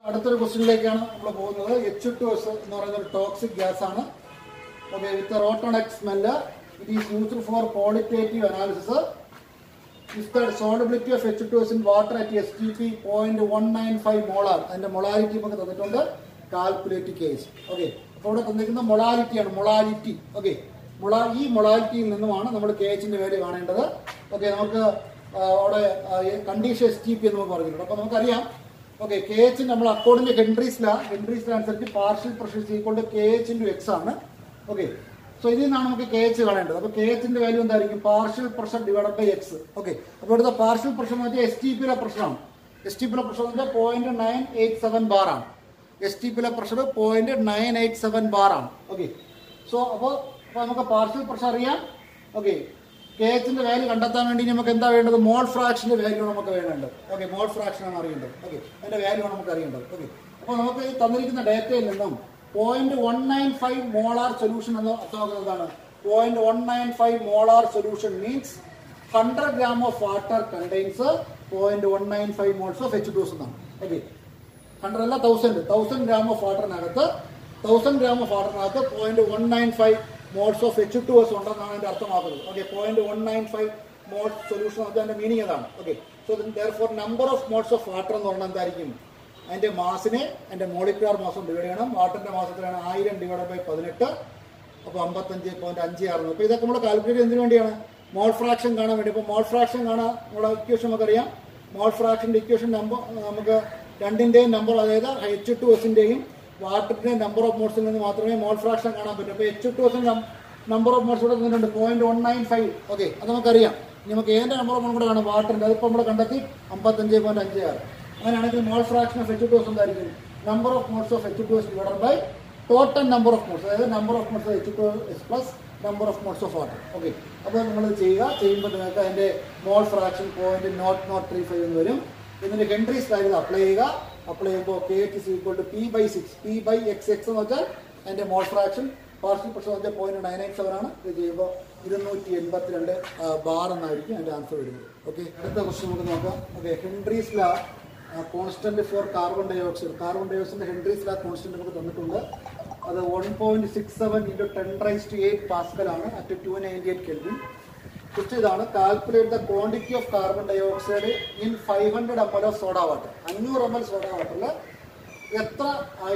അടുത്തൊരു ക്വസ്റ്റ്യനിലേക്കാണ് നമ്മൾ പോകുന്നത്. H2S എന്ന് പറയുന്ന ഒരു ടോക്സിക് ഗ്യാസ് ആണ്. Okay, with rotten egg smell. It is used for qualitative analysis. If the solubility of H2S in water at STP 0.195 molar, അതിന്റെ മൊളാരിറ്റി നമുക്ക് തന്നിട്ടുണ്ട്. Calculate case. ഓക്കെ, അപ്പോൾ ഇവിടെ തന്നിരിക്കുന്ന മൊളാരിറ്റിയാണ്. മൊളാരിറ്റി. ഓക്കെ, ഈ മൊളാരിറ്റിയിൽ നിന്നുമാണ് നമ്മൾ KHന്റെ വാല്യൂ കാണേണ്ടത്. ഓക്കെ, നമുക്ക് അവിടെ കണ്ടീഷൻ STP എന്ന് നമുക്ക് പറഞ്ഞിട്ടുണ്ട്. അപ്പോൾ നമുക്കറിയാം, ഓക്കെ, KH നമ്മൾ അക്കോർഡിംഗ് ഹെൻറീസ് ലാ അനുസരിച്ച് partial pressure equal to KH × X ആണ്. ഓക്കെ, സോ ഇതിൽ നിന്നാണ് നമുക്ക് KH കാണേണ്ടത്. അപ്പോൾ KHന്റെ വാല്യൂ എന്തായിരിക്കും? Partial pressure divided by X. Okay, അപ്പോൾ ഇവിടുത്തെ പാർഷ്യൽ പ്രഷർ എന്ന് വെച്ചാൽ STPയിലെ പ്രഷറാണ്. STPയിലെ പ്രഷർ എന്ന് വെച്ചാൽ 0.987 ബാർ ആണ്. STPയിലെ പ്രഷർ 0.987 ബാർ ആണ്. ഓക്കെ, സോ അപ്പോൾ നമുക്ക് പാർഷ്യൽ പ്രഷർ അറിയാം. ഓക്കെ, KHന്റെ വാല്യൂ കണ്ടെത്താൻ വേണ്ടി നമുക്ക് എന്താ വേണ്ടത്? മോൾ ഫ്രാക്ഷന്റെ വാല്യൂ നമുക്ക് വേണ്ടത്. ഓക്കെ, മോൾ ഫ്രാക്ഷൻ ആണ് അറിയേണ്ടത്. ഓക്കെ, അതിന്റെ വാല്യൂ ആണ് നമുക്ക് അറിയേണ്ടത്. ഓക്കെ, അപ്പോൾ നമുക്ക് ഈ തന്നിരിക്കുന്ന ഡേറ്റയിൽ നിന്നും 0.195 മോളാർ സൊല്യൂഷൻ എന്ന് അർത്ഥമാക്കുന്നതാണ്. 0.195 molar solution means 100 gram of water contains 0.195 moles of H2S എന്നാണ്. ഓക്കെ, 100 അല്ല 1000 gram ഓഫ് വാട്ടറിനകത്ത് 0.195 മോൾസ് ഓഫ് H2S ഉണ്ടെന്നാണ് അതിന്റെ അർത്ഥമാക്കുന്നത്. ഓക്കെ, 0.195 മോൾസ് സൊല്യൂഷൻ അതിന്റെ മീനിങ് അതാണ്. Okay, so therefore number of moles of water എന്ന് പറഞ്ഞാൽ എന്തായിരിക്കും? അതിന്റെ മാസിനെ അതിന്റെ മോളിക്കുലാർ മാസം ഡിവൈഡ് ചെയ്യണം. വാട്ടറിന്റെ മാസത്തിലാണ് 1000 ഡിവൈഡ് ബൈ 18, അപ്പോൾ 55.56. അപ്പോൾ ഇതൊക്കെ നമ്മൾ കാൽക്കുലേറ്റ് ചെയ്യുന്നതിന് വേണ്ടിയാണ്, മോൾ ഫ്രാക്ഷൻ കാണാൻ വേണ്ടി. അപ്പോൾ മോൾ ഫ്രാക്ഷൻ കാണാൻ നമ്മുടെ ഇക്വേഷൻ നമുക്കറിയാം. മോൾ ഫ്രാക്ഷന്റെ ഇക്വേഷൻ നമ്പർ നമുക്ക് രണ്ടിന്റെയും നമ്പർ, അതായത് H2Sന്റെയും വാട്ടറിന്റെയും നമ്പർ ഓഫ് മോൾസിൽ നിന്ന് മാത്രമേ മോൾ ഫ്രാക്ഷൻ കാണാൻ പറ്റൂ. അപ്പോൾ H2Sന്റെ നമ്പർ ഓഫ് മോൾസ് ഇവിടെ തന്നിട്ടുണ്ട് 0.195. ഓക്കെ, അത് നമുക്കറിയാം. നമുക്ക് ഏതിന്റെ നമ്പർ ഓഫ് മോൾ കൂടെ കാണാം? വാട്ടറിന്റെ. അതിപ്പോൾ നമ്മൾ കണ്ടെത്തി 55.56. അങ്ങനെയാണെങ്കിൽ മോൾ ഫ്രാക്ഷൻ ഓഫ് H2S എന്തായിരിക്കും? Number of moles of H2S divided by total number of moles, അതായത് number of moles of H2S plus number of moles of water. Okay, അപ്പോൾ നമ്മൾ ചെയ്യുമ്പോൾ നിങ്ങൾക്ക് അതിന്റെ മോൾ ഫ്രാക്ഷൻ 0.0035 എന്ന് വരും. ഇതിന്റെ ഹെൻറീസ് വാല്യൂ അപ്ലൈ ചെയ്യുമ്പോൾ KH is equal to P/6. P/X എന്ന് വെച്ചാൽ അതിന്റെ മോൾ ഫ്രാക്ഷൻ. പാർഷ്യൽ പ്രഷർ എന്ന് വെച്ചാൽ 0.987 ആണ്. ഇത് ചെയ്യുമ്പോൾ 282 ബാർ എന്നായിരിക്കും അതിന്റെ ആൻസർ വരുന്നത്. ഓക്കെ, അടുത്ത ക്വസ്റ്റ്യൻ നമുക്ക് നോക്കാം. Okay, Henry's law constant for carbon dioxide. Carbon ഡയോക്സൈഡിന്റെ ഹെൻറീസ് ലാ കോൺസ്റ്റന്റ് നമുക്ക് തന്നിട്ടുണ്ട്. അത് 1.67 × 10⁸8 പാസ്കൽ ആണ് അറ്റ് 298 കെൽവിൻ. ക്വസ്റ്റ്യൻ ഇതാണ്: calculate the quantity of carbon dioxide in 500 ml of soda water. 500 ml soda വാട്ടറിൽ എത്ര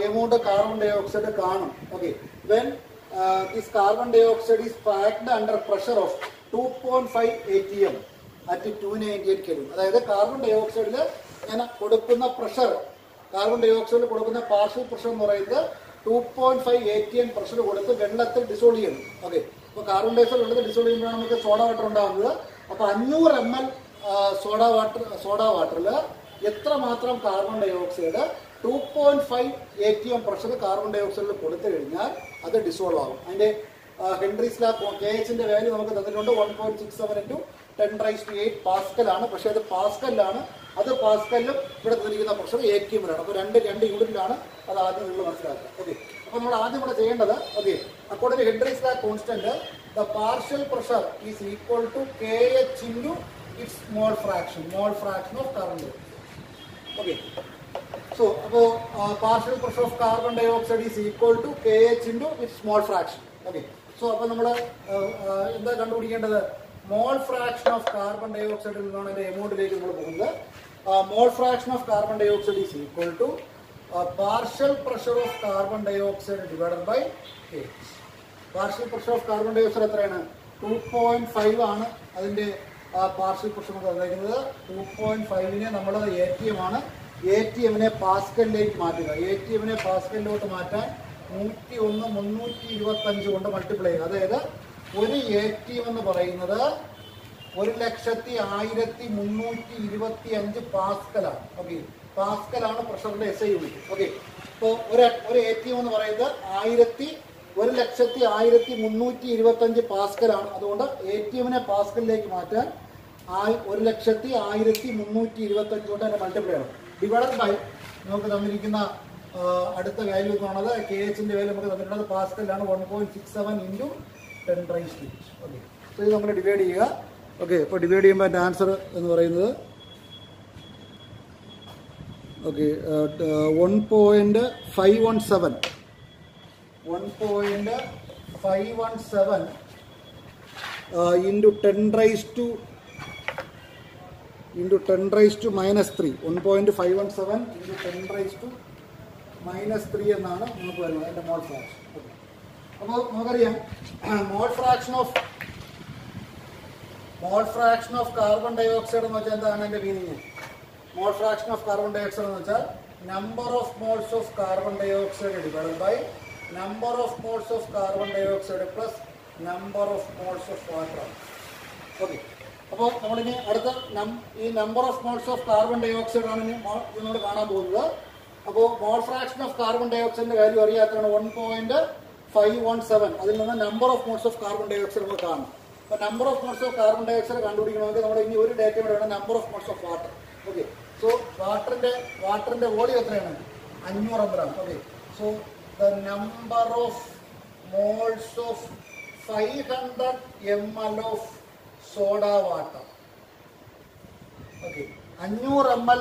എമൗണ്ട് കാർബൺ ഡയോക്സൈഡ് കാണും? Okay, when this carbon dioxide is packed under pressure of 2.5 atm at 298 kelvin. അതായത് carbon ഡയോക്സൈഡിൽ ഇങ്ങനെ കൊടുക്കുന്ന pressure, carbon ഡയോക്സൈഡിൽ കൊടുക്കുന്ന partial pressure എന്ന് പറയുന്നത് 2.5 atm പ്രഷർ കൊടുത്ത് വെള്ളത്തിൽ ഡിസോൾവ് ചെയ്യണം. ഓക്കെ, അപ്പോൾ കാർബൺ ഡയോക്സൈഡ് വെള്ളത്തിൽ ഡിസോൾവ് ചെയ്യുമ്പോഴാണ് നമുക്ക് സോഡ വാട്ടർ ഉണ്ടാകുന്നത്. അപ്പോൾ 500 ml സോഡ വാട്ടറിൽ എത്രമാത്രം carbon dioxide 2.5 atm pressure carbon ഡയോക്സൈഡിൽ കൊടുത്തു കഴിഞ്ഞാൽ അത് ഡിസോൾവ് ആകും. അതിന്റെ ഹെൻറീസ് ലാ KHന്റെ വാല്യൂ നമുക്ക് തന്നിട്ടുണ്ട്. 1.67 × 10⁸8 പാസ്കൽ ആണ്. പക്ഷേ അത് പാസ്കലിലാണ്. അത് പാസ്കലിലും ഇവിടെ തന്നിരിക്കുന്ന പ്രഷർ ATM-ലാണ്. അപ്പോൾ രണ്ട് യൂണിറ്റിലാണ്. അത് ആദ്യം നിങ്ങൾ മനസ്സിലാക്കുക. ഓക്കെ, അപ്പോൾ നമ്മൾ ആദ്യം ഇവിടെ ചെയ്യേണ്ടത്, okay, according to Henry's law constant the partial pressure is equal to KH × its mole fraction of carbon dioxide. Okay, so അപ്പോൾ partial pressure of carbon dioxide is equal to KH × its mole fraction. Okay, so അപ്പോൾ നമ്മൾ എന്താ കണ്ടുപിടിക്കേണ്ടത്? Mole fraction of carbon ഡയോക്സൈഡിൽ നിന്നാണ് അതിന്റെ എമൗണ്ടിലേക്ക് നമ്മൾ പോകുന്നത്. Mole fraction of carbon dioxide is equal to partial pressure of carbon dioxide divided by KH. Partial pressure of carbon dioxide എത്രയാണ്? 2.5 ആണ് അതിന്റെ പാർഷ്യൽ പ്രഷർ തന്നിരിക്കുന്നത്. 2.5നെ നമ്മൾ ATM ആണ്. ATM-നെ പാസ്കലിലേക്ക് മാറ്റുക. ATM-നെ പാസ്കലിലോട്ട് മാറ്റാൻ 325 കൊണ്ട് മൾട്ടിപ്ലൈ ചെയ്യുക. അതായത് ഒരു ATM എന്ന് പറയുന്നത് 1,01,325 പാസ്കലാണ്. ഓക്കെ, പാസ്കലാണ് പ്രഷറിന്റെ SI യൂണിറ്റ്. ഓക്കെ, ഇപ്പോൾ ഒരു ATM എന്ന് പറയുന്നത് 1,01,325 പാസ്കലാണ്. അതുകൊണ്ട് ATM-നെ പാസ്കലിലേക്ക് മാറ്റാൻ 1,01,325 കൊണ്ട് തന്നെ മൾട്ടിപ്ലൈ ചെയ്യണം. ഡിവൈഡഡ് ബൈ നമുക്ക് തന്നിരിക്കുന്ന അടുത്ത വാല്യൂ എന്ന് പറയുന്നത് KHന്റെ വാല്യൂ നമുക്ക് തന്നിട്ടുള്ളത് പാസ്കലിലാണ്. 1.67 × 10⁸8. ഓക്കെ, സോ ഇത് നമ്മൾ ഡിവൈഡ് ചെയ്യുക. ഓക്കെ, അപ്പോൾ ഡിവൈഡ് ചെയ്യുമ്പോൾ അതിൻ്റെ ആൻസർ എന്ന് പറയുന്നത് okay 1.517 into 10 raised to minus 3. 1.517 into 10 raised to minus 3 എന്നാണ് നമുക്ക് വരുന്നത് അതിൻ്റെ മോൾ ഫ്രാക്ഷൻ. അപ്പോൾ നമുക്കറിയാം mole fraction of carbon dioxide എന്ന് വെച്ചാൽ എന്താണ് എൻ്റെ meaning? Mole fraction of carbon dioxide എന്ന് വെച്ചാൽ number of moles of carbon dioxide divided by number of moles of carbon dioxide plus number of moles of water. Okay, അപ്പോൾ നമ്മളിനി അടുത്ത ഈ number of moles of carbon dioxide ആണ് നമ്മൾ കാണാൻ പോകുന്നത്. അപ്പോൾ മോൾ ഫ്രാക്ഷൻ ഓഫ് കാർബൺ ഡൈ ഓക്സൈഡിൻ്റെ വാല്യൂ അറിയാത്തതാണ് 1.517. അതിൽ നിന്ന് number of moles of carbon dioxide നമുക്ക് കാണാം. അപ്പോൾ number of moles of carbon dioxide കണ്ടുപിടിക്കണമെങ്കിൽ നമ്മൾ ഇനി ഒരു ഡേറ്റ കൂടെ വേണം, number of moles of water. Okay, so വാട്ടറിൻ്റെ വോളിയം എത്രയാണ്? 500 ml ആണ്. Okay, so the number of moles of 500 ml of soda water. Okay, 500 ml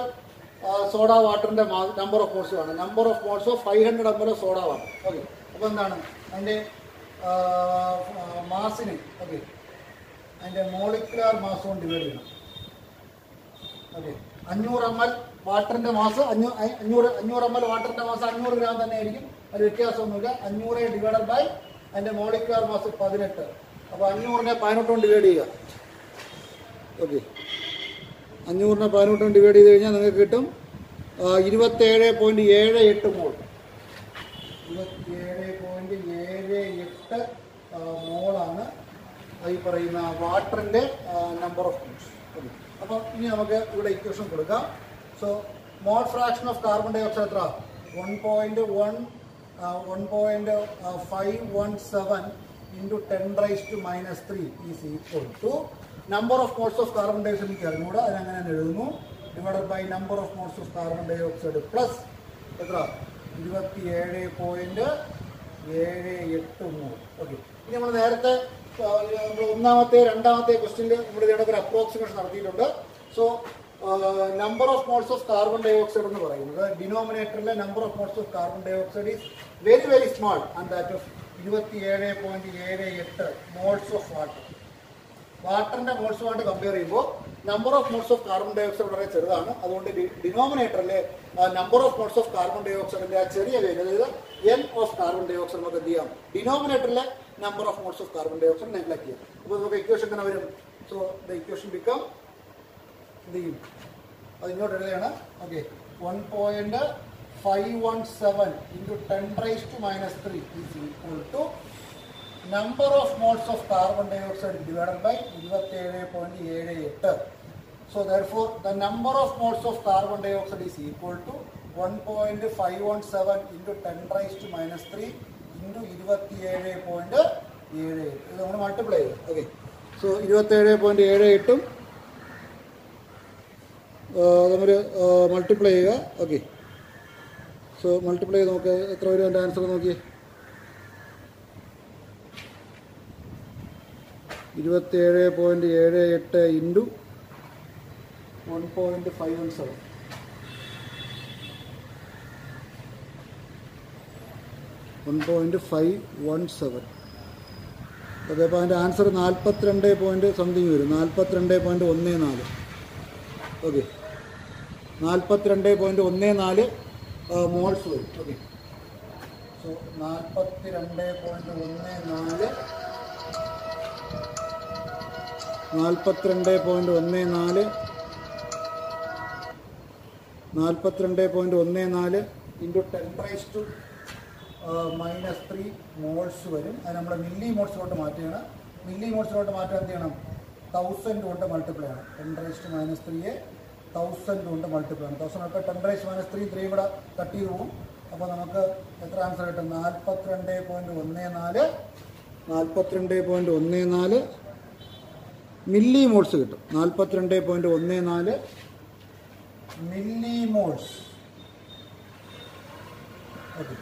soda വാട്ടറിൻ്റെ നമ്പർ ഓഫ് മോൾസ് ആണ്. Number of moles of 500 ml of soda water. Okay, അപ്പോൾ എന്താണ് അതിൻ്റെ മാസിന്? Okay, അതിൻ്റെ മോളിക്കുലാർ മാസ് കൊണ്ട് ഡിവൈഡ് ചെയ്യണം. ഓക്കെ, 500 ml വാട്ടറിൻ്റെ മാസ് 500 ml വാട്ടറിൻ്റെ മാസ് 500 ഗ്രാം തന്നെ ആയിരിക്കും, അത് വ്യത്യാസമൊന്നുമില്ല. 500 ഡിവൈഡഡ് ബൈ അതിൻ്റെ മോളിക്കുലാർ മാസ് 18. അപ്പോൾ 500നെ 18 കൊണ്ട് ഡിവൈഡ് ചെയ്യുക. ഓക്കെ, 500നെ 18 കൊണ്ട് ഡിവൈഡ് ചെയ്ത് കഴിഞ്ഞാൽ നിങ്ങൾക്ക് കിട്ടും 27.78 മോൾ. 27.78 മോളാണ് ഈ പറയുന്ന വാട്ടറിൻ്റെ നമ്പർ ഓഫ് മോൾസ്. ഓക്കെ, അപ്പോൾ ഇനി നമുക്ക് ഇവിടെ ഇക്വേഷൻ കൊടുക്കാം. So mole fraction of carbon dioxide എത്ര? 1.517 into 10 raised to minus 3 is equal to number of moles of carbon dioxide എനിക്ക് അറിഞ്ഞൂടാ, അതിനങ്ങനെ എഴുതുന്നു, divided by number of moles of carbon dioxide plus എത്ര? 27.78 മോൾ. Okay, ഇനി നമ്മൾ നേരത്തെ നമ്മൾ ഒന്നാമത്തെ രണ്ടാമത്തെ ക്വസ്റ്റ്യനിൽ നമ്മൾ ഇതിനൊക്കെ ഒരു അപ്രോക്സിമേഷൻ നടത്തിയിട്ടുണ്ട്. So number of moles of carbon dioxide എന്ന് പറയുന്നത് ഡിനോമിനേറ്ററിലെ number of moles of carbon dioxide is very very small and that of 27.78 moles of water. വാട്ടറിൻ്റെ മോൾസുമായിട്ട് കമ്പയർ ചെയ്യുമ്പോൾ number of moles of carbon dioxide വളരെ ചെറുതാണ്. അതുകൊണ്ട് ഡിനോമിനേറ്ററിലെ number of moles of carbon ഡൈ ഓക്സൈഡിൻ്റെ ആ ചെറിയ വാല്യൂ, അതായത് N of carbon dioxide നമുക്ക് എന്ത് ചെയ്യാം? ഡിനോമിനേറ്ററിലെ number of moles of carbon dioxide neglect ചെയ്യാം. അപ്പോൾ നമുക്ക് ഇക്വേഷൻ തന്നെ വരും. സോ ദ ഇക്വേഷൻ ബിക്കം എന്ത് ചെയ്യും? അത് ഇങ്ങോട്ട് എഴുതുകയാണ്. Okay, 1.517 into 10 raised to minus 3 is equal to number of moles of carbon dioxide divided by 27.78. So therefore the number of moles of carbon dioxide is equal to 1.517 into 10 raised to minus 3 into 27.78. ഇത് നമ്മൾ multiply ചെയ്യും. Okay, so 27.78 നമ്മൾ multiply ചെയ്യുക. Okay, so multiply ചെയ്ത് നോക്കുക എത്ര വരും എൻ്റെ ആൻസർ നോക്കി. 27.78 ഇൻറ്റു 1.517. 1.517. ഓക്കെ, അപ്പോൾ അതിൻ്റെ ആൻസർ 42 പോയിൻറ്റ് സംതിങ് വരും. 42.14. ഓക്കെ, 42.14 മോൾസ് വരും. Okay, so 42.14 into 10 raise to minus 3 moles വരും. അത് നമ്മൾ മില്ലി മോൾസിലോട്ട് മാറ്റുകയാണ്. മില്ലി മോൾസിലോട്ട് മാറ്റാൻ എന്ത് ചെയ്യണം? 1000 കൊണ്ട് മൾട്ടിപ്ലൈ ആണ്. 10 റൈസ് ടു മൈനസ് 3 1000 കൊണ്ട് മൾട്ടിപ്ലൈ ആണ്. 1000 ഒക്കെ 10 റൈസ് മൈനസ് 3 ഇവിടെ കട്ട് ചെയ്ത് പോകും. അപ്പോൾ നമുക്ക് എത്ര ആൻസർ കിട്ടും? 42.14 മില്ലി മോൾസ് കിട്ടും. 42.14 milli moles. Okay,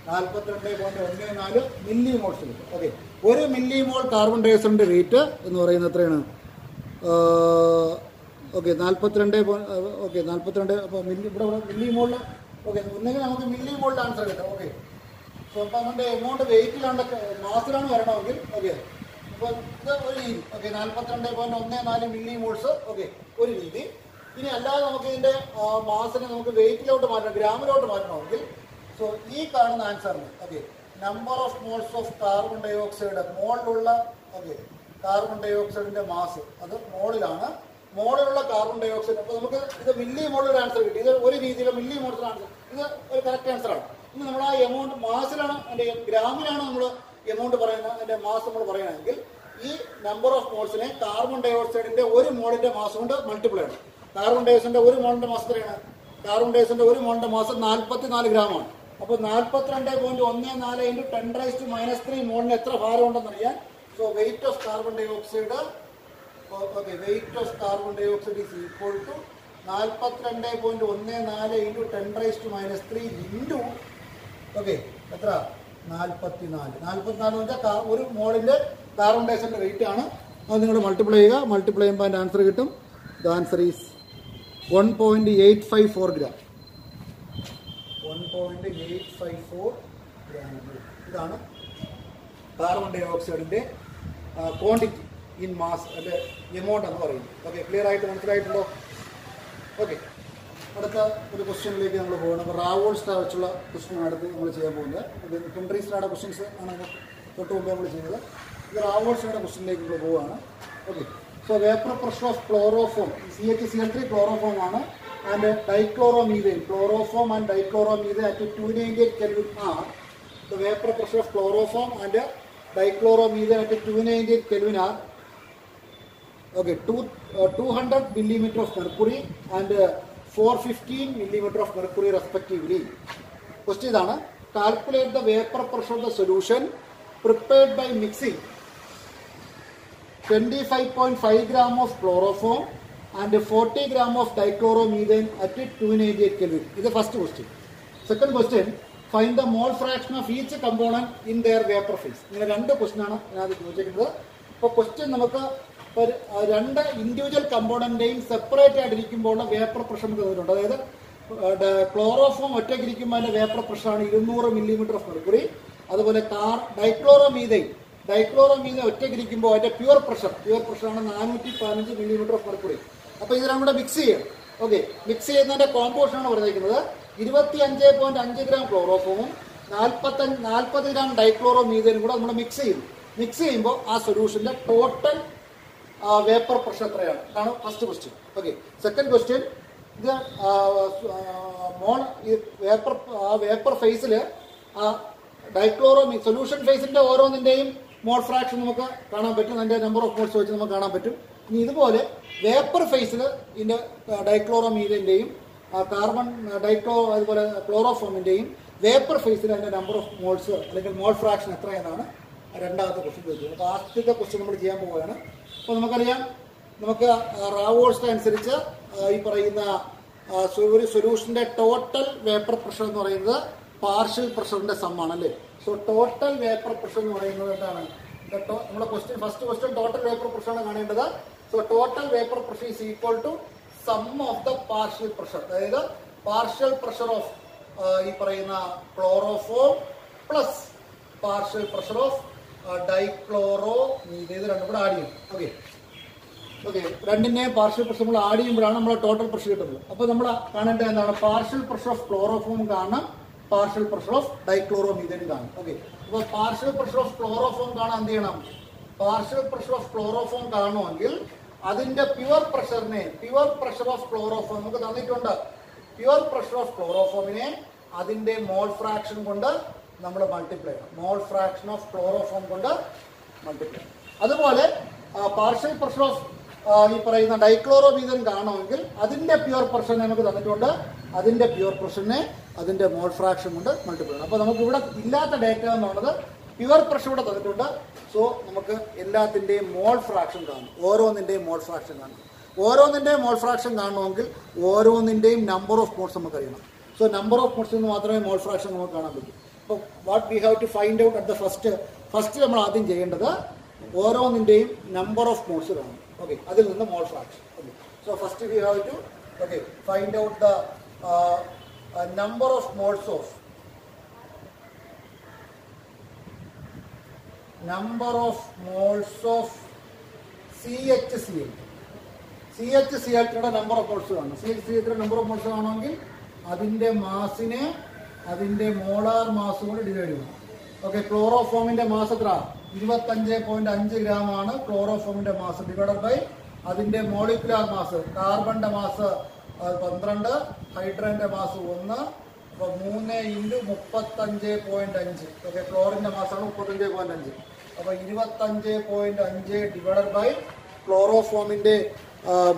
42.14 milli moles കിട്ടും. ഓക്കെ, 1 മില്ലി മോൾ കാർബൺ ഡൈ ഓക്സൈഡിൻ്റെ വെയിറ്റ് എന്ന് പറയുന്നത് എത്രയാണ്? ഓക്കെ 42 ഓക്കെ 42 അപ്പോൾ ഇവിടെ മില്ലി മോളിൽ ഓക്കെ ഒന്നെങ്കിൽ നമുക്ക് മില്ലി മോളിൽ ആൻസർ കിട്ടും ഓക്കെ. സോ അപ്പോൾ നമ്മുടെ എമൗണ്ട് വെയിറ്റിലാണ് മാസത്തിലാണ് വരണമെങ്കിൽ ഓക്കെ. അപ്പോൾ ഇത് ഒരു രീതി ഓക്കെ 42.14 മില്ലി മോൾസ് ഓക്കെ ഒരു രീതി. ഇനി അല്ലാതെ നമുക്ക് ഇതിൻ്റെ മാസിനെ നമുക്ക് വെയിറ്റിലോട്ട് മാറ്റണം ഗ്രാമിലോട്ട് മാറ്റണമെങ്കിൽ സോ ഈ കാണുന്ന ആൻസറിന് okay number of moles of carbon dioxide മോളിലുള്ള ഓക്കെ കാർബൺ ഡൈ ഓക്സൈഡിൻ്റെ മാസ് അത് മോളിലാണ്. മോളിലുള്ള കാർബൺ ഡൈ ഓക്സൈഡ് അപ്പോൾ നമുക്ക് ഇത് മില്ലി മോളിലൊരു ആൻസർ കിട്ടി. ഇത് ഒരു രീതിയിലുള്ള മില്ലി മോളിലുള്ള ആൻസർ ഇത് ഒരു കറക്റ്റ് ആൻസറാണ്. ഇനി നമ്മൾ ആ എമൗണ്ട് മാസിലാണ് അതിൻ്റെ ഗ്രാമിലാണ് നമ്മൾ എമൗണ്ട് പറയുന്നത് അതിൻ്റെ മാസ് നമ്മൾ പറയുകയാണെങ്കിൽ ഈ നമ്പർ ഓഫ് മോൾസിനെ കാർബൺ ഡൈ ഓക്സൈഡിൻ്റെ ഒരു മോളിൻ്റെ മാസ് കൊണ്ട് മൾട്ടിപ്ലൈ ആണ്. കാർബൺ ഡൈ ഓക്സൈഡിൻ്റെ ഒരു മോളിൻ്റെ മാസം എത്രയാണ്? കാർബൺ ഡൈ ഓക്സൈഡിൻ്റെ ഒരു മോളിൻ്റെ മാസം 44 ഗ്രാമാണ്. അപ്പോൾ 42.14 × 10⁻³ മോളിന് എത്ര ഭാരം ഉണ്ടെന്ന് അറിയാൻ so weight of carbon dioxide okay weight of carbon dioxide is equal to 42.14 × 10⁻³ into okay എത്ര 44 എന്ന് വെച്ചാൽ ഒരു മോളിൻ്റെ കാർബൺ ഡൈ ഓക്സൈഡിൻ്റെ വെയിറ്റ് ആണ്. അത് നിങ്ങൾ മൾട്ടിപ്ലൈ ചെയ്യുക. മൾട്ടിപ്ലൈ ചെയ്യുമ്പോൾ അതിൻ്റെ ആൻസർ കിട്ടും. The answer is 1.854 gram. 1.854 gram. ഇതാണ് കാർബൺ ഡൈ ഓക്സൈഡിൻ്റെ ക്വാണ്ടിറ്റി ഇൻ മാസ് അല്ലെ എമൗണ്ട് എന്ന് പറയുന്നത്. ഓക്കെ ക്ലിയർ ആയിട്ട് മനസ്സിലായിട്ടുണ്ടോ? ഓക്കെ അടുത്ത ഒരു ക്വസ്റ്റ്യനിലേക്ക് നമ്മൾ പോകണം. അപ്പോൾ റാവോൾസ്റ്റാ വെച്ചുള്ള ക്വസ്റ്റ്യൻ അടുത്ത് നമ്മൾ ചെയ്യാൻ പോകുന്നത്. ഇത് ഹെൻറി സ്റ്റായുടെ ക്വസ്റ്റ്യൻസ് ആണ് തൊട്ട് മുമ്പ് നമ്മൾ ചെയ്യുന്നത്. ഇത് റാവോൾസ്റ്റായുടെ ക്വസ്റ്റ്യനിലേക്ക് നമ്മൾ പോവുകയാണ്. Okay so vapour pressure of chloroform CH3 chloroform ആണ് and dichloromethane chloroform and dichloromethane at 298 Kelvin are the vapor pressure of chloroform and dichloromethane at 298 Kelvin are okay 200 millimeter of mercury and 415 millimeter of mercury respectively. Question is calculate the vapor pressure of the solution prepared by mixing 25.5 gram of chloroform and 40 gram of dichloromethane at 298 Kelvin. This is the first question. Second question, find the mole fraction of each component in their vapor phase. This is two questions. So question നമുക്ക് രണ്ട് individual കമ്പോണന്റെയും separate ആയിട്ടിരിക്കുമ്പോൾ vapour pressure തന്നിട്ടുണ്ട്. അതായത് chloroform ഒറ്റയ്ക്കിരിക്കുമ്പോൾ അതിന്റെ vapour പ്രഷറാണ് 200 millimetre of mercury. അതുപോലെ ഡൈക്ലോറോമീഥൈൻ ഒറ്റയ്ക്കിരിക്കുമ്പോൾ അതിന്റെ pure പ്രഷറാണ് 415 millimetre of mercury. അപ്പോൾ ഇതിനും കൂടെ മിക്സ് ചെയ്യണം. ഓക്കെ മിക്സ് ചെയ്യുന്നതിന്റെ കോമ്പോസിഷനാണ് പറഞ്ഞിരിക്കുന്നത്. 25.5 ഗ്രാം ക്ലോറോഫോമും 40 ഗ്രാം ഡൈക്ലോറോമീഥൈനും കൂടെ നമ്മൾ മിക്സ് ചെയ്യും. മിക്സ് ചെയ്യുമ്പോൾ ആ സൊല്യൂഷന്റെ ടോട്ടൽ വേപ്പർ പ്രഷർ എത്രയാണ്? ഇതാണ് first question. Okay second question, ഇത് വേപ്പർ ഫേസിൽ സൊല്യൂഷൻ ഫേസിന്റെ ഓരോന്നിന്റെയും മോൾ ഫ്രാക്ഷൻ നമുക്ക് കാണാൻ പറ്റും. അതിന്റെ നമ്പർ ഓഫ് മോൾസ് വെച്ച് നമുക്ക് കാണാൻ പറ്റും. ഇനി ഇതുപോലെ വേപ്പർ ഫേസിൽ ഇതിന്റെ ഡൈക്ലോറോമീഥന്റെയും അതുപോലെ ക്ലോറോഫോമിന്റെയും വേപ്പർ ഫേസിൽ അതിന്റെ നമ്പർ ഓഫ് മോൾസ് അല്ലെങ്കിൽ മോൾ ഫ്രാക്ഷൻ എത്ര എന്നാണ് രണ്ടാമത്തെ ക്വസ്റ്റ്യൻ ചോദിച്ചത്. അപ്പോൾ ആദ്യത്തെ ക്വസ്റ്റ്യൻ നമ്മൾ ചെയ്യാൻ പോവുകയാണ്. അപ്പോൾ നമുക്കറിയാം നമുക്ക് റാവോൾസ്റ്റാ അനുസരിച്ച് ഈ പറയുന്ന ഒരു സൊല്യൂഷന്റെ ടോട്ടൽ വേപ്പർ പ്രഷർ എന്ന് പറയുന്നത് പാർഷ്യൽ പ്രഷറിന്റെ സമ്മാണ് അല്ലേ. സോ ടോട്ടൽ വേപ്പർ പ്രഷർ എന്ന് പറയുന്നത് എന്താണ്? നമ്മുടെ ഫസ്റ്റ് ക്വസ്റ്റ്യൻ ടോട്ടൽ വേപ്പർ പ്രഷറാണ് കാണേണ്ടത്. So total vapour pressure is equal to sum of the partial pressure. അതായത് പാർഷ്യൽ പ്രഷർ ഓഫ് ഈ പറയുന്ന chloroform plus partial pressure of dichloromethane. ഇത് രണ്ടും കൂടെ ആഡ് ചെയ്യും. ഓക്കെ രണ്ടിന്റെയും പാർഷ്യൽ പ്രഷർ നമ്മൾ ആഡ് ചെയ്യുമ്പോഴാണ് നമ്മൾ ടോട്ടൽ പ്രഷർ കിട്ടുന്നത്. അപ്പോൾ നമ്മൾ കാണേണ്ടത് എന്താണ്? പാർഷ്യൽ പ്രഷർ ഓഫ് ക്ലോറോഫോം കാണണം, പാർഷ്യൽ പ്രഷർ ഓഫ് ഡൈക്ലോറോമീഥൈൻ കാണും. ഓക്കെ അപ്പോൾ പാർഷ്യൽ പ്രഷർ ഓഫ് ക്ലോറോഫോം കാണാൻ എന്ത് ചെയ്യണം? പാർഷ്യൽ പ്രഷർ ഓഫ് ക്ലോറോഫോം കാണുമെങ്കിൽ അതിന്റെ പ്യുവർ പ്രഷർ ഓഫ് ക്ലോറോഫോം നമുക്ക് തന്നിട്ടുണ്ട്. പ്യുവർ പ്രഷർ ഓഫ് ക്ലോറോഫോമിനെ അതിന്റെ മോൾ ഫ്രാക്ഷൻ കൊണ്ട് നമ്മൾ മൾട്ടിപ്ലൈ ചെയ്യണം. മോൾ ഫ്രാക്ഷൻ ഓഫ് ക്ലോറോഫോം കൊണ്ട് മൾട്ടിപ്ലൈ ചെയ്യണം. അതുപോലെ പാർഷ്യൽ പ്രഷർ ഓഫ് ഈ പറയുന്ന ഡൈക്ലോറോമീഥൈൻ കാണുമെങ്കിൽ അതിന്റെ പ്യുവർ പ്രഷർ നമുക്ക് തന്നിട്ടുണ്ട്. അതിന്റെ പ്യുവർ പ്രഷറിനെ അതിന്റെ മോൾ ഫ്രാക്ഷൻ കൊണ്ട് മൾട്ടിപ്ലൈ ചെയ്യണം. അപ്പോൾ നമുക്ക് ഇവിടെ ഇല്ലാത്ത ഡേറ്റ എന്ന് പറയുന്നത് പ്യുവർ പ്രഷർ ഇവിടെ തന്നിട്ടുണ്ട്. സോ നമുക്ക് എല്ലാത്തിൻ്റെയും മോൾ ഫ്രാക്ഷൻ കാണും. ഓരോന്നിൻ്റെയും മോൾ ഫ്രാക്ഷൻ കാണും. ഓരോന്നിൻ്റെയും മോൾ ഫ്രാക്ഷൻ കാണണമെങ്കിൽ ഓരോന്നിൻ്റെയും നമ്പർ ഓഫ് മോൾസ് നമുക്ക് അറിയണം. സോ നമ്പർ ഓഫ് മോൾസ് നിന്ന് മാത്രമേ മോൾ ഫ്രാക്ഷൻ നമുക്ക് കാണാൻ പറ്റൂ. അപ്പോൾ what we have to find out at the first നമ്മൾ ആദ്യം ചെയ്യേണ്ടത് ഓരോന്നിൻ്റെയും നമ്പർ ഓഫ് മോൾസ് കാണും. ഓക്കെ അതിൽ നിന്ന് mole fraction. Okay so So first we have to find out the number of moles of CHCl. CHCl number of moles ആണ്. CHCl number of moles ആണെങ്കിൽ അതിന്റെ മാസിനെ അതിന്റെ മോളാർ മാസ് കൊണ്ട് divide ചെയ്യണം. ഓക്കെ, ക്ലോറോഫോമിന്റെ മാസ് എത്ര? 25.5 ഗ്രാം ആണ് ക്ലോറോഫോമിന്റെ മാസ്. ഡിവൈഡഡ് ബൈ അതിന്റെ മോളിക്കുലാർ മാസ്. കാർബണിന്റെ മാസ് 12, ഹൈഡ്രജന്റെ മാസ് 1. അപ്പോൾ 3 × 35.5. ഓക്കെ, ക്ലോറിന്റെ മാസാണ് 35.5. അപ്പോൾ 25.5 ഡിവൈഡഡ് ബൈ ക്ലോറോഫോമിന്റെ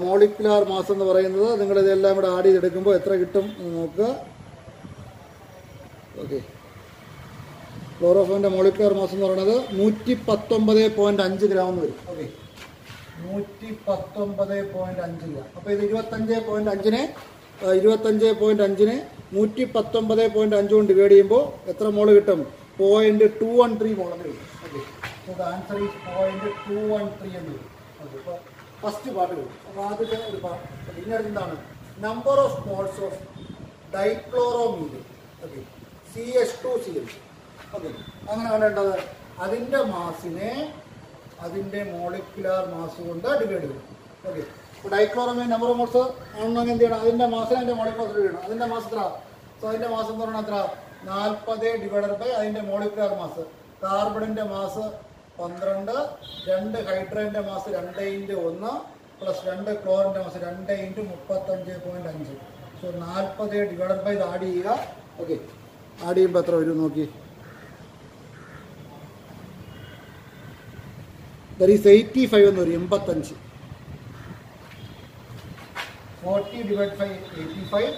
മോളിക്കുലാർ മാസ് എന്ന് പറയുന്നത് നിങ്ങൾ ഇതെല്ലാം കൂടെ ആഡ് ചെയ്തെടുക്കുമ്പോൾ എത്ര കിട്ടും നോക്കുക. ഓക്കെ, ക്ലോറോഫോമിന്റെ മോളിക്കുലാർ മാസ് എന്ന് പറയുന്നത് 119.5 ഗ്രാം എന്ന് വരും. Okay, 119.5 gram. അപ്പോൾ ഇത് 25.5നെ 119.5 കൊണ്ട് ഡിവൈഡ് ചെയ്യുമ്പോൾ എത്ര മോള് കിട്ടും? 0.213 മോൾ എന്ന് കിട്ടും. Okay, so the answer is 0.213 എന്ന് വരും. ഓക്കെ, അപ്പോൾ ഫസ്റ്റ് പാർട്ട് വരും. അപ്പോൾ ആദ്യത്തെ ഒരു പാർട്ട്. പിന്നെ എന്താണ്? Number of moles of dichloromethane. Okay, CH2Cl. Okay, അങ്ങനെ കണ്ടത് അതിൻ്റെ മാസിനെ അതിൻ്റെ മോളിക്കുലാർ മാസ് കൊണ്ട് ഡിവൈഡ് ചെയ്യും. ഓക്കെ, ഇപ്പോൾ ഡൈക്ലോറോമീൻ നമ്പർ ഓഫ് മോൾസ് ആണെന്നെങ്കിൽ എന്ത് ചെയ്യണം? അതിൻ്റെ മാസിനെ അതിൻ്റെ മോളിക്കുലാർ മാസ് ചെയ്യണം. അതിൻ്റെ മാസ് എത്ര? സോ അതിൻ്റെ മാസം എന്ന് പറഞ്ഞാൽ എത്ര? 40 ഡിവൈഡഡ് ബൈ അതിൻ്റെ മോളിക്കുലാർ മാസ്. കാർബണിൻ്റെ മാസ് 12, 2 ഹൈഡ്രജൻ്റെ മാസ് 2 × 1 പ്ലസ് 2 ക്ലോറിൻ്റെ മാസ് 2 × 35.5. സോ 40 ഡിവൈഡഡ് ബൈ ഇത് ആഡ് ചെയ്യുക. ഓക്കെ, ആഡ് ചെയ്യുമ്പോൾ എത്ര വരും നോക്കി. ദാറ്റ് ഈസ് 85 എന്ന് വരും. 85. 40 ഡിവൈഡ് ബൈ 85.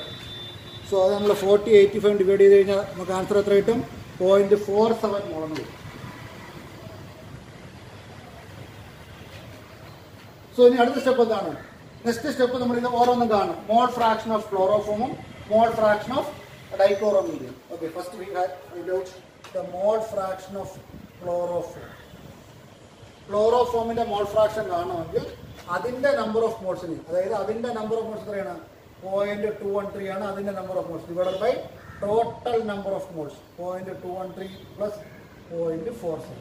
സോ അത് നമ്മൾ 40 85 ഡിവൈഡ് ചെയ്ത് കഴിഞ്ഞാൽ നമുക്ക് ആൻസർ എത്ര കിട്ടും? 0.47 മോളെന്ന് വരും. സോ ഇനി അടുത്ത സ്റ്റെപ്പ് എന്താണ്? നെക്സ്റ്റ് സ്റ്റെപ്പ് നമ്മൾ ഇത് ഓരോന്നും കാണും. മോൾ ഫ്രാക്ഷൻ ഓഫ് ക്ലോറോഫോമും mole fraction of dichloromethane. Okay, first we have find out the mole fraction of chloroform. ക്ലോറോഫോമിന്റെ മോൾ ഫ്രാക്ഷൻ കാണണമെങ്കിൽ അതിന്റെ നമ്പർ ഓഫ് മോൾസിന്, അതായത് അതിന്റെ നമ്പർ ഓഫ് മോൾസ് എത്രയാണ്? 0.213 ആണ് അതിന്റെ number of moles divided by total number of moles. 0.213 plus 0.47.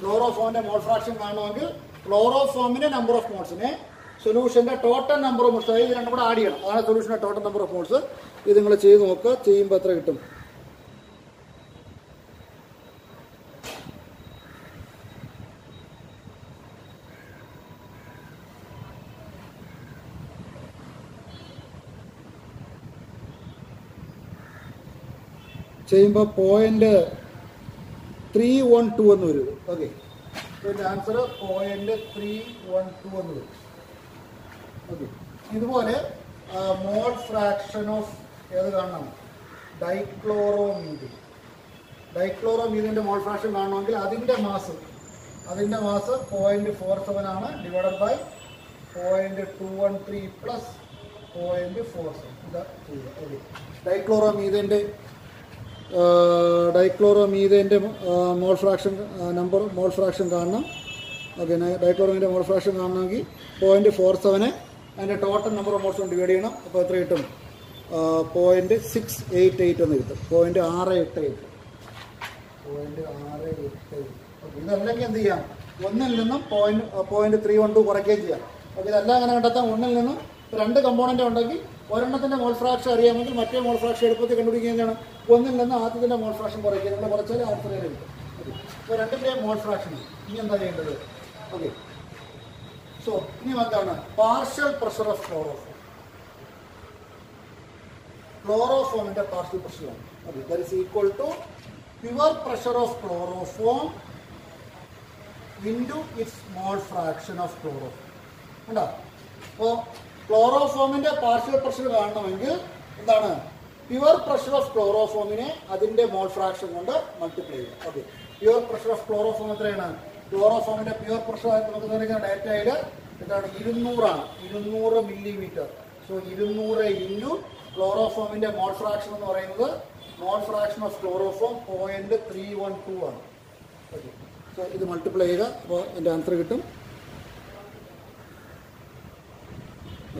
ക്ലോറോഫോമിന്റെ mole fraction കാണണമെങ്കിൽ ക്ലോറോഫോമിന്റെ നമ്പർ ഓഫ് മോൾസിനെ സൊല്യൂഷന്റെ ടോട്ടൽ നമ്പർ ഓഫ് മോൾസ്, അതായത് രണ്ടും കൂടെ ആഡ് ചെയ്യണം. അതാണ് സൊല്യൂഷന്റെ ടോട്ടൽ നമ്പർ ഓഫ് മോൾസ്. ഇത് നിങ്ങൾ ചെയ്ത് നോക്കുക. ചെയ്യുമ്പോൾ എത്ര കിട്ടും? ചെയ്യുമ്പോൾ 0.312 എന്ന് വരും. ഓക്കെ, ഇതിൻ്റെ ആൻസർ 0.312 എന്ന് വരും. ഓക്കെ, ഇതുപോലെ മോൾ ഫ്രാക്ഷൻ ഓഫ് ഏത് കാണണം? ഡൈക്ലോറോമീഥൈൻ. ഡൈക്ലോറോമീഥൈൻ്റെ മോൾ ഫ്രാക്ഷൻ കാണണമെങ്കിൽ അതിൻ്റെ മാസ് 0.47 ആണ് ഡിവൈഡഡ് ബൈ 0.213 പ്ലസ് 0.47. ഇതാ ചെയ്യുക. ഓക്കെ, ഡൈക്ലോറോമീഥൈൻ്റെ മോൾ ഫ്രാക്ഷൻ മോൾ ഫ്രാക്ഷൻ കാണണം. ഓക്കെ, ഡൈക്ലോറോമീൻ്റെ മോൾ ഫ്രാക്ഷൻ കാണണമെങ്കിൽ 0.47 അതിൻ്റെ ടോട്ടൽ നമ്പർ ഓഫ് മോൾസ് കൊണ്ട് ഡിവൈഡ് ചെയ്യണം. അപ്പോൾ എത്ര കിട്ടും? 0.688 എന്ന് കിട്ടും. 0.688. ഓക്കെ, ഇതല്ലെങ്കിൽ എന്ത് ചെയ്യാം? 1ൽ നിന്നും 0.312 കുറയ്ക്കുകയും ചെയ്യാം. ഓക്കെ, ഇതെല്ലാം അങ്ങനെ കണ്ടെത്താം. 1ൽ നിന്നും 2 കമ്പോണൻ്റ് ഉണ്ടെങ്കിൽ ഒരെണ്ണത്തിൻ്റെ മോൾ ഫ്രാക്ഷൻ അറിയാമെങ്കിൽ മറ്റേ മോൾ ഫ്രാക്ഷൻ എളുപ്പത്തിൽ കണ്ടുപിടിക്കുന്നതാണ്. 1ൽ നിന്ന് ആദ്യത്തിൻ്റെ മോൾ ഫ്രാക്ഷൻ കുറയ്ക്കുക. നമ്മൾ കുറച്ചാൽ ആൻസർ കിട്ടും. ഓക്കെ, ഇപ്പോൾ 2ൻ്റെയും മോൾ ഫ്രാക്ഷൻ ഇനി എന്താ ചെയ്യേണ്ടത്? ഓക്കെ, സോ ഇനി എന്താണ്? Partial pressure of chloroform. ക്ലോറോഫോമിൻ്റെ പാർഷ്യൽ പ്രഷറാണ്. Okay, that is equal to pure pressure of chloroform into its mole fraction of chloroform. ഉണ്ടോ? അപ്പോൾ ക്ലോറോഫോമിൻ്റെ പാർഷ്യൽ പ്രഷർ കാണണമെങ്കിൽ എന്താണ്? പ്യുവർ പ്രഷർ ഓഫ് ക്ലോറോഫോമിനെ അതിൻ്റെ മോൾ ഫ്രാക്ഷൻ കൊണ്ട് മൾട്ടിപ്ലൈ ചെയ്യുക. Okay, pure pressure of chloroform എത്രയാണ്? ക്ലോറോഫോമിൻ്റെ പ്യുവർ പ്രഷർ നമുക്ക് തന്നിരിക്കുന്ന ഡാറ്റയിൽ എന്താണ്? 200 ആണ്. 200 മില്ലിമീറ്റർ. സോ 200 ഇൻറ്റു ക്ലോറോഫോമിൻ്റെ മോൾ ഫ്രാക്ഷൻ എന്ന് പറയുന്നത് മോൾ ഫ്രാക്ഷൻ ഓഫ് ക്ലോറോഫോം 0.312 ആണ്. ഓക്കെ, സോ ഇത് മൾട്ടിപ്ലൈ ചെയ്യുക. അപ്പോൾ എൻ്റെ ആൻസർ കിട്ടും.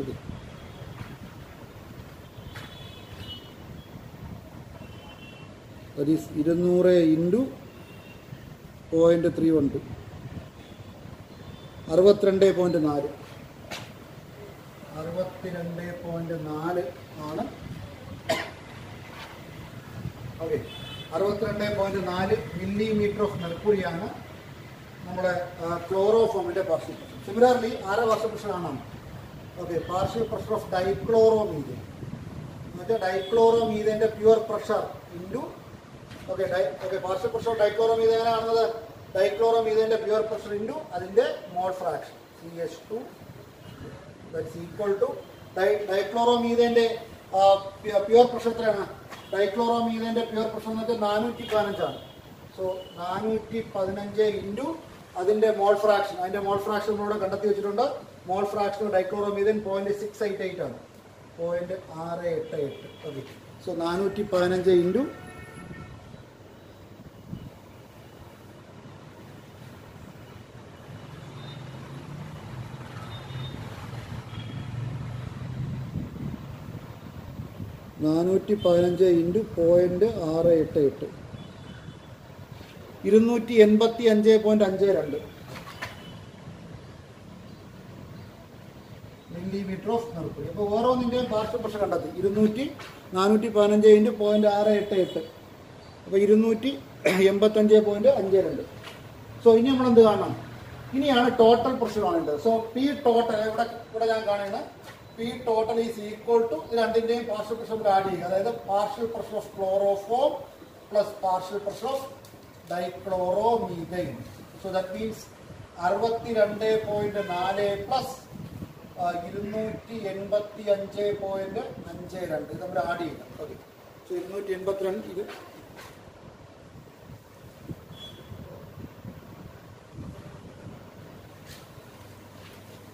ഓക്കെ. that is 200 into 0.312 62.4 62.4 ആണ്. ഓക്കെ 62.4 മില്ലിമീറ്റർ ഓഫ് മെർക്കുറിയാണ് നമ്മുടെ ക്ലോറോഫോമിൻ്റെ പാർഷ്യൽ പ്രഷർ. സിമിലർലി ആരെ പാർഷ്യൽ പ്രഷറാണ്? Okay partial pressure of dichloromethane എന്ന് വെച്ചാൽ ഡൈക്ലോറോമീഥേൻ്റെ pure pressure into okay partial pressure of dichloromethane എങ്ങനെയാണത്? ഡൈക്ലോറോമീഥേൻ്റെ പ്യുവർ പ്രഷർ ഇൻറ്റു അതിൻ്റെ mole fraction CH2 that's equal to ഡൈക്ലോറോമീഥേൻ്റെ പ്യുവർ പ്രഷർ എത്രയാണ്? ഡൈക്ലോറോമീഥേൻ്റെ പ്യുവർ പ്രഷർ എന്ന് വെച്ചാൽ 415 സോ 415 ഇൻറ്റു അതിൻ്റെ മോൾ ഫ്രാക്ഷൻ. അതിൻ്റെ മോൾ ഫ്രാക്ഷൻ നമ്മളിവിടെ കണ്ടെത്തി വെച്ചിട്ടുണ്ട്. മോൾ ഫ്രാക്ഷൻ ഓഫ് ഡൈക്ലോറോമീഥേൻ 0.688 ആണ്, 0.688. Okay so 415 into 415 into 0.688 285.52 millimetre of mercury. അപ്പോൾ ഓരോന്നിൻ്റെയും പാർഷ്യൽ പ്രഷർ കണ്ടെത്തി. 415 ഇൻറ്റു 0.688 അപ്പോൾ 285.52. സോ ഇനി നമ്മളെന്ത് കാണണം? ഇനിയാണ് ടോട്ടൽ പ്രഷർ കാണേണ്ടത്. സോ പി ടോട്ടൽ ഇവിടെ ഞാൻ കാണുന്നത് P total is equal to രണ്ടിൻ്റെയും പാർഷ്യൽ പ്രഷർ ആഡ് ചെയ്യുക. അതായത് partial pressure of chloroform plus partial pressure of dichloromethane. So that means 62.4 plus 285.52 ഇത് നമ്മൾ ആഡ് ചെയ്യുക. ഓക്കെ സോ 282 ഇത്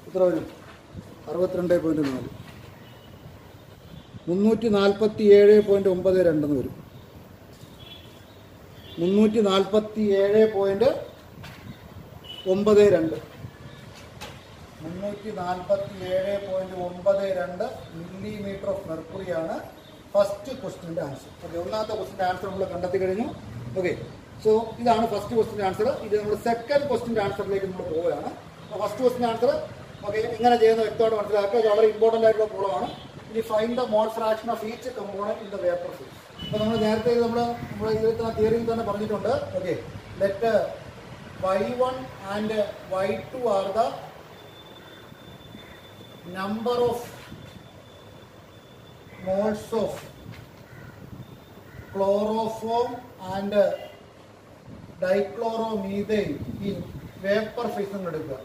എത്ര വരും? 62.4 347.92 വരും. 347.92 മില്ലിമീറ്റർ ഓഫ് മെർക്കുറിയാണ് ഫസ്റ്റ് ക്വസ്റ്റിൻ്റെ ആൻസർ. ഓക്കെ ഒന്നാമത്തെ ക്വസ്റ്റിൻ്റെ ആൻസർ നമ്മൾ കണ്ടെത്തി കഴിഞ്ഞു. ഓക്കെ സോ ഇതാണ് ഫസ്റ്റ് ക്വസ്റ്റിൻ്റെ ആൻസർ. ഇത് നമ്മൾ സെക്കൻഡ് ക്വസ്റ്റിൻ്റെ ആൻസറിലേക്ക് നമ്മൾ പോവുകയാണ്. അപ്പോൾ ഫസ്റ്റ് ക്വസ്റ്റിൻ്റെ ആൻസർ ഓക്കെ എങ്ങനെ ചെയ്യുന്നത് വ്യക്തമായിട്ട് മനസ്സിലാക്കുക. ഇത് വളരെ ഇമ്പോർട്ടൻ്റ് ആയിട്ടുള്ള പ്രോബ്ലമാണ്. ഇനി find the mole fraction of each component in the vapour face. അപ്പോൾ നമ്മൾ നേരത്തെ നമ്മുടെ ഇതിൽ തിയറിയിൽ തന്നെ പറഞ്ഞിട്ടുണ്ട്. Okay let Y1 and Y2 are the number of moles of chloroform and dichloromethane in vapor phase എന്ന് എടുക്കുക.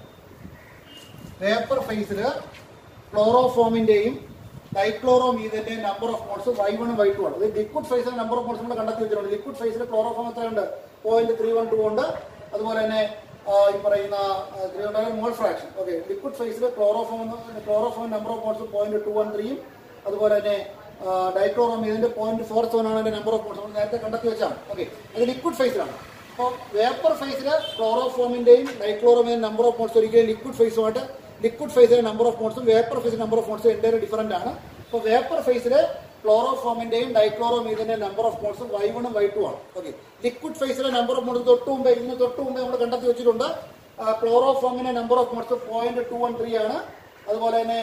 വേപ്പർ ഫേസിൽ ക്ലോറോഫോമിൻ്റെയും ഡൈക്ലോറോമീഥേൻ്റെയും number of moles Y1 Y2 ആണ്. ഇത് ലിക്വിഡ് ഫേസിലെ നമ്പർ ഓഫ് മോൾസ് നമ്മൾ കണ്ടെത്തി വെച്ചിട്ടുണ്ട്. ലിക്വിഡ് ഫേസിൽ ക്ലോറോഫോം എത്രയുണ്ട്? 0.312 ഉണ്ട്. അതുപോലെ തന്നെ ഈ പറയുന്ന 300 മോൾ ഫ്രാക്ഷൻ. ഓക്കെ ലിക്വിഡ് ഫേസിൽ ക്ലോറോഫോം നമ്പർ ഓഫ് മോൾസ് 0.213 അതുപോലെ തന്നെ ഡൈക്ലോറോമീഥേൻ്റെ 0.47 ആണ് അതിൻ്റെ നമ്പർ ഓഫ് മോൾസ്. നമ്മൾ നേരത്തെ കണ്ടെത്തി വെച്ചാണ്. ഓക്കെ അത് ലിക്വിഡ് ഫേസിലാണ്. അപ്പോൾ വേപ്പർ ഫേസിൽ ക്ലോറോഫോമിൻ്റെയും ഡൈക്ലോറോമീഥേൻ്റെ നമ്പർ ഓഫ് മോൾസ് ഒരിക്കലും ലിക്വിഡ് ഫേസിലെ നമ്പർ ഓഫ് മോൾസും വേപ്പർ ഫേസിലെ നമ്പർ ഓഫ് മോൾസും എൻ്റെ ഡിഫറൻ്റ് ആണ്. അപ്പോൾ വേപ്പർ ഫേസിൽ ക്ലോറോഫോമിൻ്റെയും ഡൈക്ലോറോമീഥേൻ്റെയും നമ്പർ ഓഫ് മോൾസും Y1 Y2 ആണ്. ഓക്കെ ലിക്വിഡ് ഫേസിലെ നമ്പർ ഓഫ് മോൾസ് തൊട്ട് മുമ്പേ നമ്മൾ കണ്ടെത്തി വെച്ചിട്ടുണ്ട്. ക്ലോറോഫോമിൻ്റെ നമ്പർ ഓഫ് മോൾസ് 0.213 ആണ്. അതുപോലെ തന്നെ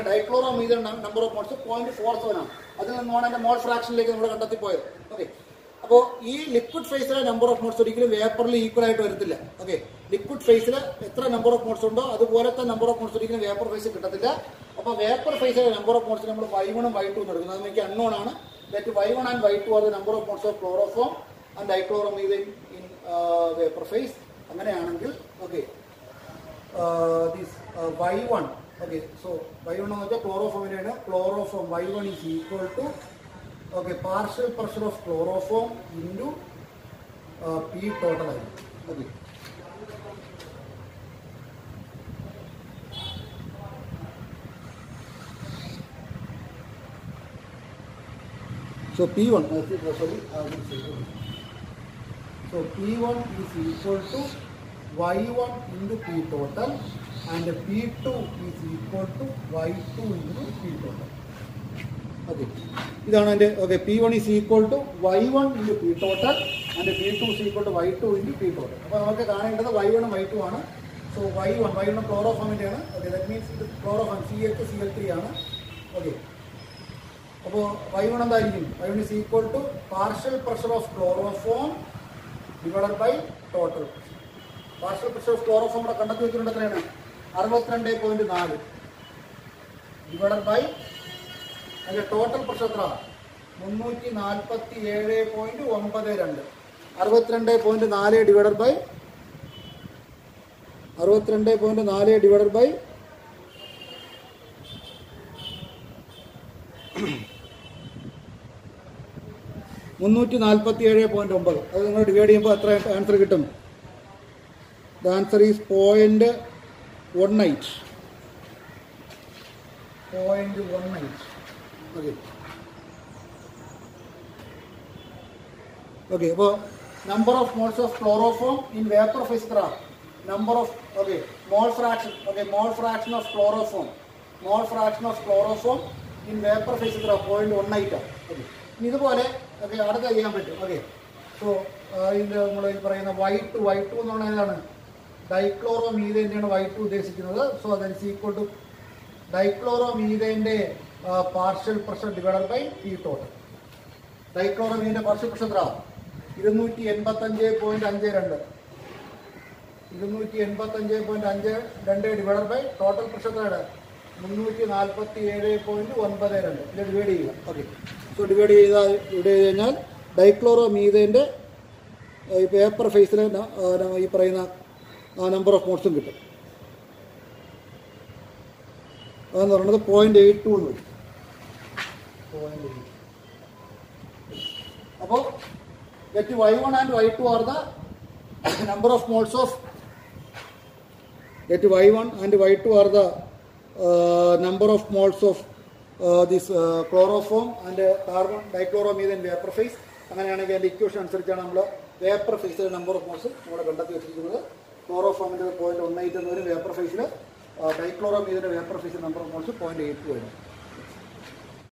ഡൈക്ലോറോമീഥേൻ നമ്പർ ഓഫ് മോൾസ് 0.47 ആണ്. അതിൽ നിന്നാണ് എൻ്റെ മോൾ ഫ്രാക്ഷനിലേക്ക് നമ്മൾ കണ്ടെത്തി പോയത്. ഓക്കെ അപ്പോൾ ഈ ലിക്വിഡ് ഫേസിലെ നമ്പർ ഓഫ് മോൾസ് ഒരിക്കലും വേപ്പറിൽ ഈക്വൽ ആയിട്ട് വരത്തില്ല. ഓക്കെ ലിക്വിഡ് ഫേസിൽ എത്ര നമ്പർ ഓഫ് മോൾസ് ഉണ്ടോ അതുപോലത്തെ നമ്പർ ഓഫ് മോൾസ് ഒരിക്കലും വേപ്പർ ഫേസിൽ കിട്ടത്തില്ല. അപ്പോൾ വേപ്പർ ഫേസിലെ നമ്പർ ഓഫ് മോൾസ് നമ്മൾ Y1 Y2 എന്ന് എടുക്കുന്നത്. അത് എനിക്ക് അൺനോൺ ആണ്. That Y1 and Y2 are the number of moles of chloroform and dichloromethane in vapour phase. അങ്ങനെയാണെങ്കിൽ okay this Y1 okay so Y1 എന്ന് വെച്ചാൽ ക്ലോറോഫോമിൻ്റെയാണ്. Chloroform Y1 is equal to okay partial pressure of chloroform into P total ആയി. Okay so P1 so P1 is equal to Y1 into P total and P2 is equal to Y2 into P total. Okay. ഇതാണ് എൻ്റെ okay. P1 is equal to Y1 into P total and P2 is equal to Y2 into P total. അപ്പോൾ നമുക്ക് കാണേണ്ടത് Y1 ഉം Y2 ആണ്. So Y1 ക്ലോറോഫോമിൻ്റെയാണ്. Okay, that means ഇത് chloroform CH3 ആണ്. ഓക്കെ, അപ്പോൾ Y1 എന്തായിരിക്കും? Y1 is equal to partial pressure of chloroform divided by total. Partial pressure of chloroform ഇവിടെ കണ്ടെത്തി വെച്ചിട്ടുണ്ട്. എത്രയാണ്? 62.4 ഡിവൈഡഡ് ബൈ അതിൻ്റെ ടോട്ടൽ പ്രഷർ എത്ര? 347.92. 62.4 ഡിവൈഡഡ് ബൈ 62.4 ഡിവൈഡഡ് ബൈ 347.9. അത് നിങ്ങൾ ഡിവൈഡ് ചെയ്യുമ്പോൾ എത്ര ആൻസർ കിട്ടും? The answer is 0.18. 0.18. Okay okay. അപ്പോൾ number of moles of chloroform in vapour phase എത്ര? Number of okay mole fraction. Okay, mole fraction of chloroform in vapour phase എത്ര? 0.18. Okay, ഇനി ഇതുപോലെ ഓക്കെ അടുത്ത ചെയ്യാൻ പറ്റും. ഓക്കെ, സോ ഇതിൻ്റെ നമ്മൾ ഈ പറയുന്ന Y2 എന്ന് പറഞ്ഞാൽ ഏതാണ്? ഡൈക്ലോറോ മീതേൻ്റെയാണ് Y2 ഉദ്ദേശിക്കുന്നത്. So that is equal to ഡൈക്ലോറോ മീതേൻ്റെ partial pressure divided by P total. ഡൈക്ലോറോ മീതിൻ്റെ പാർഷ്യൽ പ്രഷർ എത്ര? 285.52. 285.52 ഡിവൈഡഡ് ബൈ ടോട്ടൽ പ്രഷർ എത്രയാണ്? 347.92. ഇത് ഡിവൈഡ് ചെയ്യുക. ഓക്കെ, സോ ഡിവൈഡ് ചെയ്ത് കഴിഞ്ഞാൽ ഡൈക്ലോറോ മീതേൻ്റെ ഈ പേപ്പർ ഫേസിലെ ഈ പറയുന്ന നമ്പർ ഓഫ് മോൾസും കിട്ടും. അതെന്ന് പറയുന്നത് 0.82 എന്ന് വരും. 0.8. അപ്പോൾ get Y1 and Y2 are the number of moles of get Y1 and Y2 are the number of moles of this chloroform and carbon dichloromethane vapor phase. അങ്ങനെയാണെങ്കിൽ അതിൻ്റെ ഇക്വേഷൻ അനുസരിച്ചാണ് നമ്മൾ വേപ്പർ ഫേസിലെ നമ്പർ ഓഫ് മോൾസ് നമ്മൾ കണ്ടെത്തി വെച്ചിരിക്കുന്നത്. ക്ലോറോഫോമിൻ്റെ 0.18 എന്ന് വരും വേപ്പർ ഫേസിൽ, ഡൈക്ലോറോമീഥേൻ്റെ വേപ്പർ ഫേസിൽ നമ്പർ ഓഫ് മോൾസ് 0.82 വരും.